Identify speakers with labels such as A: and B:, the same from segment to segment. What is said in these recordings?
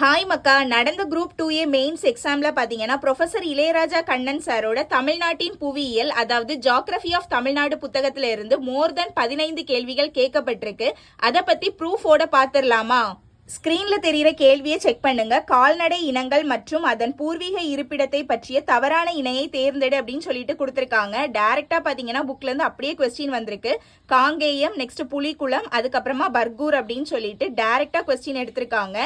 A: Hi மக்கா, நடந்த group 2A mains எக்ஸாம்ல பாத்தீங்கன்னா ப்ரொஃபசர் இளையராஜா கண்ணன் சாரோட தமிழ்நாட்டின் புவியியல் அதாவது ஜியோகிராஃபி ஆஃப் தமிழ்நாடு புத்தகத்துல இருந்து மோர் தென் 15 கேள்விகள் கேட்கப்பட்டிருக்கு. அதை பத்தி ப்ரூஃபோட பாத்துடலாமா? ஸ்கிரீன்ல தெரிகிற கேள்வியை செக் பண்ணுங்க. கால்நடை இனங்கள் மற்றும் அதன் பூர்வீக இருப்பிடத்தை பற்றிய தவறான இணையை தேர்ந்தெடு அப்படின்னு சொல்லிட்டு கொடுத்துருக்காங்க. டைரக்டா பாத்தீங்கன்னா புக்ல இருந்து அப்படியே கொஸ்டின் வந்திருக்கு. காங்கேயம், நெக்ஸ்ட் புலிக்குளம், அதுக்கப்புறமா பர்கூர் அப்படின்னு சொல்லிட்டு டைரக்டா கொஸ்டின் எடுத்திருக்காங்க.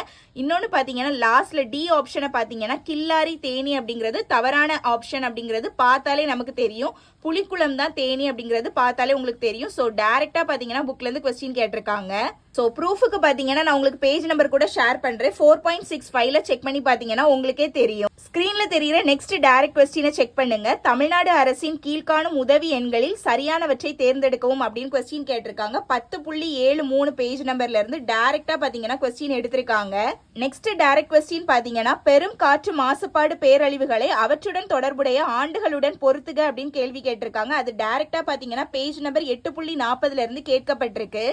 A: இன்னொன்னு பாத்தீங்கன்னா லாஸ்ட்ல டி ஆப்ஷனை பாத்தீங்கன்னா கில்லாரி தேனி அப்படிங்கிறது தவறான ஆப்ஷன் அப்படிங்கிறது பார்த்தாலே நமக்கு தெரியும். புலிக்குளம் தான் தேனி அப்படிங்கிறது பார்த்தாலே உங்களுக்கு தெரியும். ஸோ டைரக்டா பாத்தீங்கன்னா புக்ல இருந்து கொஸ்டின் கேட்டிருக்காங்க. ஸோ ப்ரூஃபுக்கு பாத்தீங்கன்னா நான் உங்களுக்கு பேஜ் நம்பர் கூட ஷேர் பண்றேன். 4.65ல செக் பண்ணி பாத்தீங்கன்னா உங்களுக்கே தெரியும். ஸ்கிரீன்ல தெரிகிற நெக்ஸ்ட் டைரக்ட் கொஸ்டினை செக் பண்ணுங்க. தமிழ்நாடு அரசின் கீழ்காணும் உதவி எண்களில் சரியானவற்றை தேர்ந்தெடுக்கவும் அப்படின்னு கொஸ்டின் கேட்டிருக்காங்க. 10.73 பேஜ் நம்பர்ல இருந்து டைரக்டா பாத்தீங்கன்னா கொஸ்டின் எடுத்திருக்காங்க. நெக்ஸ்ட் டைரக்ட் கொஸ்டின் பாத்தீங்கன்னா பெரும் காற்று மாசுபாடு பேரழிவுகளை அவற்றுடன் தொடர்புடைய ஆண்டுகளுடன் பொறுத்துக அப்படின்னு கேள்வி கேட்டிருக்காங்க. அது டைரக்டா பாத்தீங்கன்னா பேஜ் நம்பர் 8.40ல இருந்து கேட்கப்பட்டிருக்கு.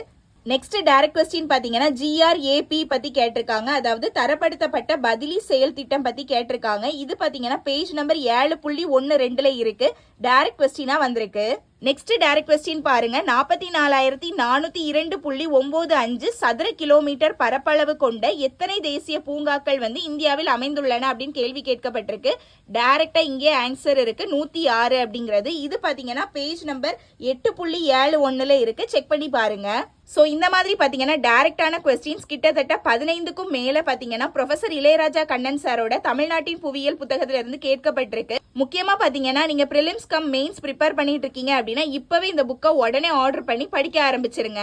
A: நெக்ஸ்ட் டைரக்ட் கொஸ்டின் பாத்தீங்கன்னா GRAP பத்தி கேட்டிருக்காங்க. அதாவது தரப்படுத்தப்பட்ட பதிலி செயல் திட்டம் பத்தி கேட்டிருக்காங்க. இது பாத்தீங்கன்னா பேஜ் நம்பர் 7.12ல இருக்கு. டைரக்ட் கொஸ்டினா வந்திருக்கு. நெக்ஸ்ட் டைரக்ட் கொஸ்டின் பாருங்க. 44,402.95 சதுர கிலோமீட்டர் பரப்பளவு கொண்ட எத்தனை தேசிய பூங்காக்கள் இந்தியாவில் அமைந்துள்ளன அப்படின்னு கேள்வி கேட்கப்பட்டிருக்கு. டைரக்டா இங்கே ஆன்சர் இருக்கு 106 அப்படிங்கிறது. இது பாத்தீங்கன்னா பேஜ் நம்பர் 8.71ல இருக்கு. செக் பண்ணி பாருங்க. ஸோ இந்த மாதிரி பார்த்தீங்கன்னா டைரக்டான கொஸ்டின்ஸ் கிட்டத்தட்ட 15க்கும் மேலே பார்த்தீங்கன்னா ப்ரொஃபசர் இளையராஜா கண்ணன் சாரோட தமிழ்நாட்டின் புவியியல் புத்தகத்துல இருந்து கேட்கப்பட்டிருக்கு. முக்கியமாக பார்த்தீங்கன்னா நீங்கள் ப்ரிலிம்ஸ் கம் மெயின்ஸ் ப்ரிப்பேர் பண்ணிட்டு இருக்கீங்க அப்படின்னா இப்போவே இந்த புக்கை உடனே ஆர்டர் பண்ணி படிக்க ஆரம்பிச்சிருங்க.